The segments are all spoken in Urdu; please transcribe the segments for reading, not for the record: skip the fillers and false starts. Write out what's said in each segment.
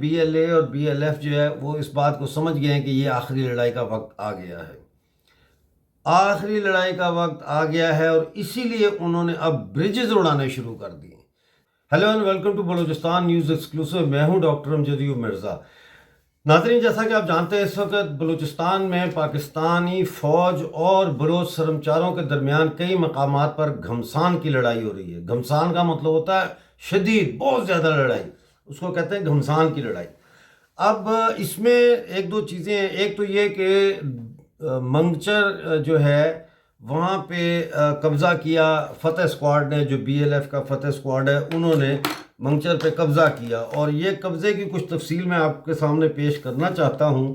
BLA اور BLF جو ہے وہ اس بات کو سمجھ گئے ہیں کہ یہ آخری لڑائی کا وقت آ گیا ہے، آخری لڑائی کا وقت آ گیا ہے، اور اسی لیے انہوں نے اب بریجز اڑانے شروع کر دیے۔ Hello and welcome to Balochistan News exclusive, میں ہوں ڈاکٹر امجد ایوب مرزا۔ ناظرین، جیسا کہ آپ جانتے ہیں اس وقت بلوچستان میں پاکستانی فوج اور بلوچ سرمچاروں کے درمیان کئی مقامات پر گھمسان کی لڑائی ہو رہی ہے۔ گھمسان کا مطلب ہوتا ہے شدید، بہت زیادہ لڑائی، اس کو کہتے ہیں گھمسان کی لڑائی۔ اب اس میں ایک دو چیزیں ہیں، ایک تو یہ کہ منگچر جو ہے وہاں پہ قبضہ کیا فتح اسکواڈ نے، جو BLF کا فتح اسکواڈ ہے، انہوں نے منگچر پہ قبضہ کیا، اور یہ قبضے کی کچھ تفصیل میں آپ کے سامنے پیش کرنا چاہتا ہوں۔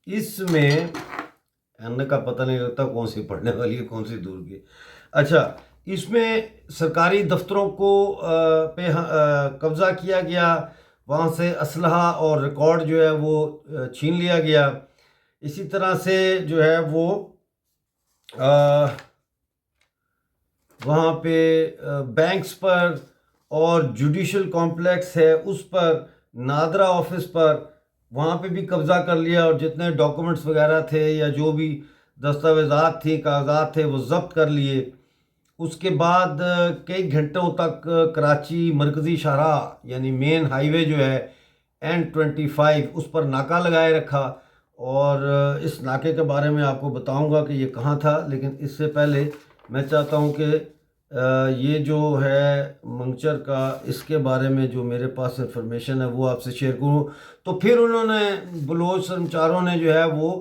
اس میں ان کا پتہ نہیں لگتا کون سی پڑھنے والی ہے کون سی دور کی۔ اچھا، اس میں سرکاری دفتروں کو پہ قبضہ کیا گیا، وہاں سے اسلحہ اور ریکارڈ جو ہے وہ چھین لیا گیا۔ اسی طرح سے جو ہے وہ وہاں پہ بینکس پر اور جوڈیشل کمپلیکس ہے اس پر، نادرا آفس پر، وہاں پہ بھی قبضہ کر لیا، اور جتنے ڈاکومنٹس وغیرہ تھے یا جو بھی دستاویزات تھیں، کاغذات تھے، وہ ضبط کر لیے۔ اس کے بعد کئی گھنٹوں تک کراچی مرکزی شاہراہ یعنی مین ہائی وے جو ہے N25 اس پر ناکہ لگائے رکھا، اور اس ناکے کے بارے میں آپ کو بتاؤں گا کہ یہ کہاں تھا، لیکن اس سے پہلے میں چاہتا ہوں کہ یہ جو ہے منگچر کا، اس کے بارے میں جو میرے پاس انفارمیشن ہے وہ آپ سے شیئر کروں۔ تو پھر انہوں نے بلوچ سرمچاروں نے جو ہے وہ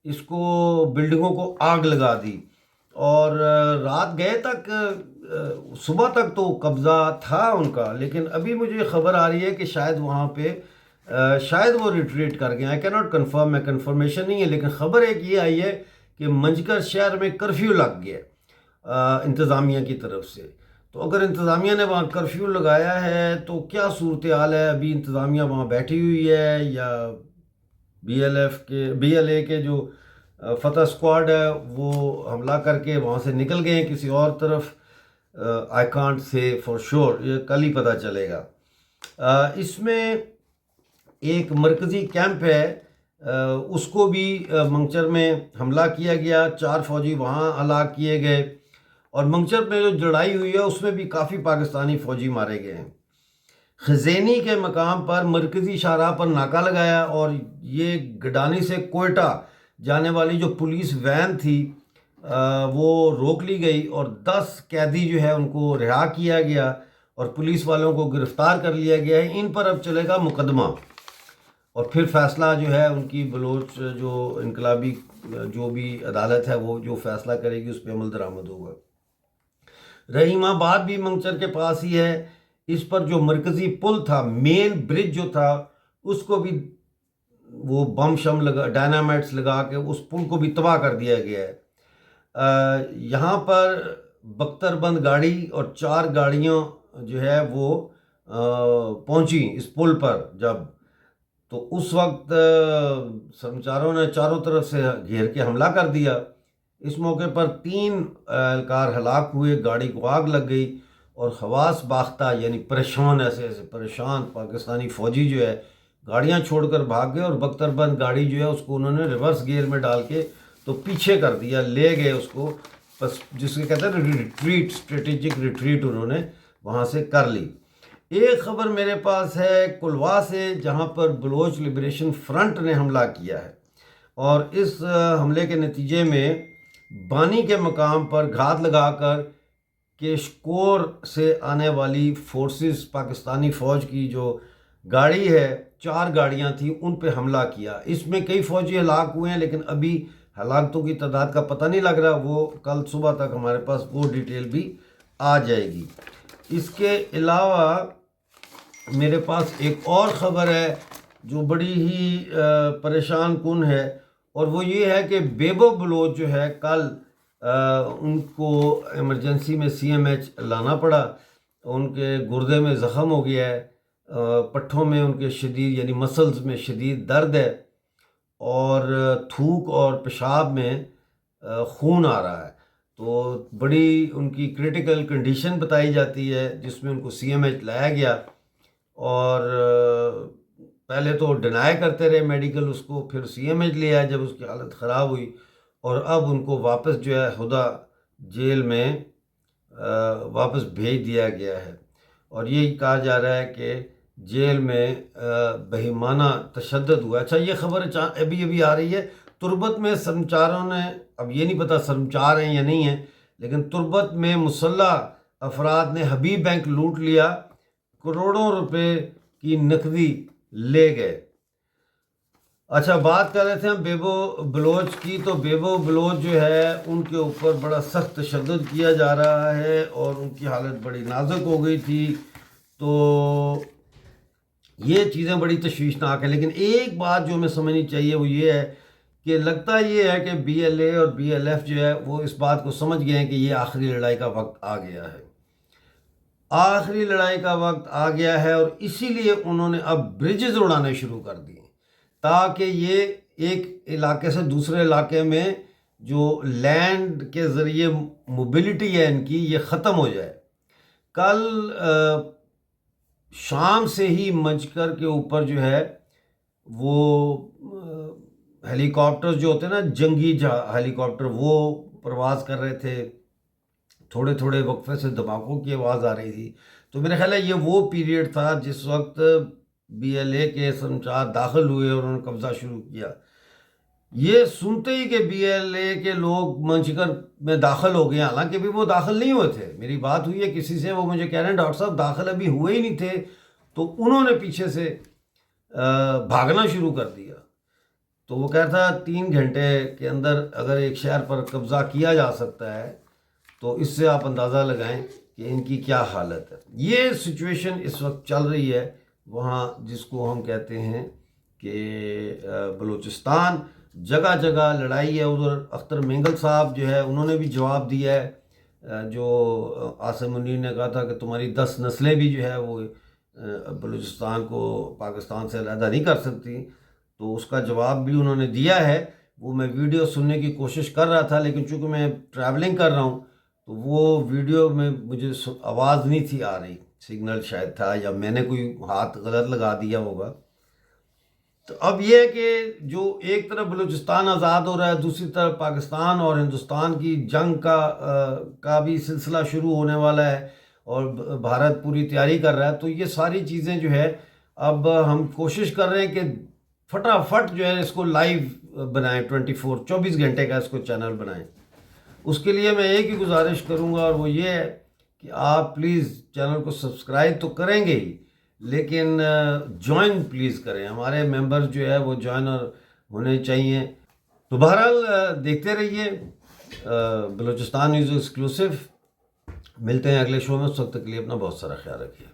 اس کو بلڈنگوں کو آگ لگا دی، اور رات گئے تک، صبح تک تو قبضہ تھا ان کا، لیکن ابھی مجھے خبر آ رہی ہے کہ شاید وہاں پہ شاید وہ ریٹریٹ کر گئے۔ آئی کی ناٹ کنفرم، میں کنفرمیشن نہیں ہے، لیکن خبر ایک یہ آئی ہے کہ منجکر شہر میں کرفیو لگ گیا انتظامیہ کی طرف سے۔ تو اگر انتظامیہ نے وہاں کرفیو لگایا ہے تو کیا صورتحال ہے؟ ابھی انتظامیہ وہاں بیٹھی ہوئی ہے، یا BLA کے جو فتح اسکواڈ ہے وہ حملہ کر کے وہاں سے نکل گئے ہیں کسی اور طرف؟ I can't say for sure, یہ کل ہی پتہ چلے گا۔ اس میں ایک مرکزی کیمپ ہے، اس کو بھی منگچر میں حملہ کیا گیا، 4 فوجی وہاں ہلاک کیے گئے، اور منگچر میں جو لڑائی ہوئی ہے اس میں بھی کافی پاکستانی فوجی مارے گئے ہیں۔ خزینی کے مقام پر مرکزی شاہراہ پر ناکہ لگایا، اور یہ گڈانی سے کوئٹہ جانے والی جو پولیس وین تھی وہ روک لی گئی، اور 10 قیدی جو ہے ان کو رہا کیا گیا، اور پولیس والوں کو گرفتار کر لیا گیا ہے۔ ان پر اب چلے گا مقدمہ، اور پھر فیصلہ جو ہے ان کی بلوچ جو انقلابی جو بھی عدالت ہے وہ جو فیصلہ کرے گی اس پہ عمل درآمد ہوگا۔ رحیم آباد بھی منگچر کے پاس ہی ہے، اس پر جو مرکزی پل تھا، مین برج جو تھا، اس کو بھی وہ بم شم لگا، ڈائنامائٹس لگا کے اس پل کو بھی تباہ کر دیا گیا ہے۔ یہاں پر بختر بند گاڑی اور 4 گاڑیاں جو ہے وہ پہنچی اس پل پر، جب تو اس وقت سرمچاروں نے چاروں طرف سے گھیر کے حملہ کر دیا۔ اس موقع پر 3 اہلکار ہلاک ہوئے، گاڑی کو آگ لگ گئی، اور خواص باختہ یعنی پریشان، ایسے پریشان پاکستانی فوجی جو ہے گاڑیاں چھوڑ کر بھاگ گئے، اور بختر بند گاڑی جو ہے اس کو انہوں نے ریورس گیئر میں ڈال کے تو پیچھے کر دیا، لے گئے اس کو، بس جس کو کہتے ہیں ریٹریٹ، اسٹریٹجک ریٹریٹ انہوں نے وہاں سے کر لی۔ ایک خبر میرے پاس ہے کلوا سے، جہاں پر بلوچ لبریشن فرنٹ نے حملہ کیا ہے، اور اس حملے کے نتیجے میں بانی کے مقام پر گھات لگا کر کیشکور سے آنے والی فورسز، پاکستانی فوج کی جو گاڑی ہے، 4 گاڑیاں تھیں، ان پہ حملہ کیا۔ اس میں کئی فوجی ہلاک ہوئے ہیں، لیکن ابھی ہلاکتوں کی تعداد کا پتہ نہیں لگ رہا، وہ کل صبح تک ہمارے پاس وہ ڈیٹیل بھی آ جائے گی۔ اس کے علاوہ میرے پاس ایک اور خبر ہے جو بڑی ہی پریشان کن ہے، اور وہ یہ ہے کہ بیبو بلوچ جو ہے کل ان کو ایمرجنسی میں CMH لانا پڑا، ان کے گردے میں زخم ہو گیا ہے، پٹھوں میں ان کے شدید یعنی مسلز میں شدید درد ہے، اور تھوک اور پیشاب میں خون آ رہا ہے، تو بڑی ان کی کریٹیکل کنڈیشن بتائی جاتی ہے، جس میں ان کو CMH لایا گیا، اور پہلے تو ڈینائی کرتے رہے میڈیکل اس کو، پھر سی ایم ایچ لے آئے جب اس کی حالت خراب ہوئی، اور اب ان کو واپس جو ہے خدا جیل میں واپس بھیج دیا گیا ہے، اور یہ کہا جا رہا ہے کہ جیل میں بہیمانہ تشدد ہوا ہے۔ اچھا، یہ خبر ابھی آ رہی ہے، تربت میں سرمچاروں نے، اب یہ نہیں پتا سرمچار ہیں یا نہیں ہیں، لیکن تربت میں مسلح افراد نے حبیب بینک لوٹ لیا، کروڑوں روپے کی نقدی لے گئے۔ اچھا، بات کر رہے تھے ہم بیبو بلوچ کی، تو بیبو بلوچ جو ہے ان کے اوپر بڑا سخت تشدد کیا جا رہا ہے، اور ان کی حالت بڑی نازک ہو گئی تھی، تو یہ چیزیں بڑی تشویشناک ہیں۔ لیکن ایک بات جو ہمیں سمجھنی چاہیے وہ یہ ہے کہ لگتا یہ ہے کہ بی ایل اے اور بی ایل ایف جو ہے وہ اس بات کو سمجھ گئے ہیں کہ یہ آخری لڑائی کا وقت آ گیا ہے، آخری لڑائی کا وقت آ گیا ہے، اور اسی لیے انہوں نے اب بریجز اڑانے شروع کر دیے تاکہ یہ ایک علاقے سے دوسرے علاقے میں جو لینڈ کے ذریعے موبلٹی ہے ان کی، یہ ختم ہو جائے۔ کل شام سے ہی منجکر کے اوپر جو ہے وہ ہیلی کاپٹر جو ہوتے ہیں نا، جنگی ہیلی کاپٹر، وہ پرواز کر رہے تھے، تھوڑے تھوڑے وقفے سے دھماکوں کی آواز آ رہی تھی۔ تو میرا خیال ہے یہ وہ پیریڈ تھا جس وقت بی ایل اے کے سرمچار داخل ہوئے اور انہوں نے قبضہ شروع کیا۔ یہ سنتے ہی کہ بی ایل اے کے لوگ منجکر میں داخل ہو گئے، حالانکہ بھی وہ داخل نہیں ہوئے تھے، میری بات ہوئی ہے کسی سے، وہ مجھے کہہ رہے ہیں ڈاکٹر صاحب داخل ابھی ہوئے ہی نہیں تھے، تو انہوں نے پیچھے سے بھاگنا شروع کر دیا۔ تو وہ کہتا تھا 3 گھنٹے کے اندر اگر ایک شہر پر قبضہ کیا جا سکتا ہے تو اس سے آپ اندازہ لگائیں کہ ان کی کیا حالت ہے۔ یہ سچویشن اس وقت چل رہی ہے وہاں، جس کو ہم کہتے ہیں کہ بلوچستان، جگہ جگہ لڑائی ہے۔ ادھر اختر مینگل صاحب جو ہے انہوں نے بھی جواب دیا ہے، جو عاصم منیر نے کہا تھا کہ تمہاری 10 نسلیں بھی جو ہے وہ بلوچستان کو پاکستان سے علیحدہ نہیں کر سکتی، تو اس کا جواب بھی انہوں نے دیا ہے۔ وہ میں ویڈیو سننے کی کوشش کر رہا تھا، لیکن چونکہ میں ٹریولنگ کر رہا ہوں تو وہ ویڈیو میں مجھے آواز نہیں تھی آ رہی، سگنل شاید تھا یا میں نے کوئی ہاتھ غلط لگا دیا ہوگا۔ تو اب یہ ہے کہ جو ایک طرف بلوچستان آزاد ہو رہا ہے، دوسری طرف پاکستان اور ہندوستان کی جنگ کا بھی سلسلہ شروع ہونے والا ہے، اور بھارت پوری تیاری کر رہا ہے۔ تو یہ ساری چیزیں جو ہے اب ہم کوشش کر رہے ہیں کہ فٹافٹ جو ہے اس کو لائیو بنائیں، 24 گھنٹے کا اس کو چینل بنائیں۔ اس کے لیے میں ایک ہی گزارش کروں گا، اور وہ یہ ہے کہ آپ پلیز چینل کو سبسکرائب تو کریں گے ہی، لیکن جوائن پلیز کریں، ہمارے ممبر جو ہے وہ جوائن ہونے چاہیے۔ تو بہرحال دیکھتے رہیے بلوچستان نیوز ایکسکلوسیو، ملتے ہیں اگلے شو میں، اس وقت کے لیے اپنا بہت سارا خیال رکھیے۔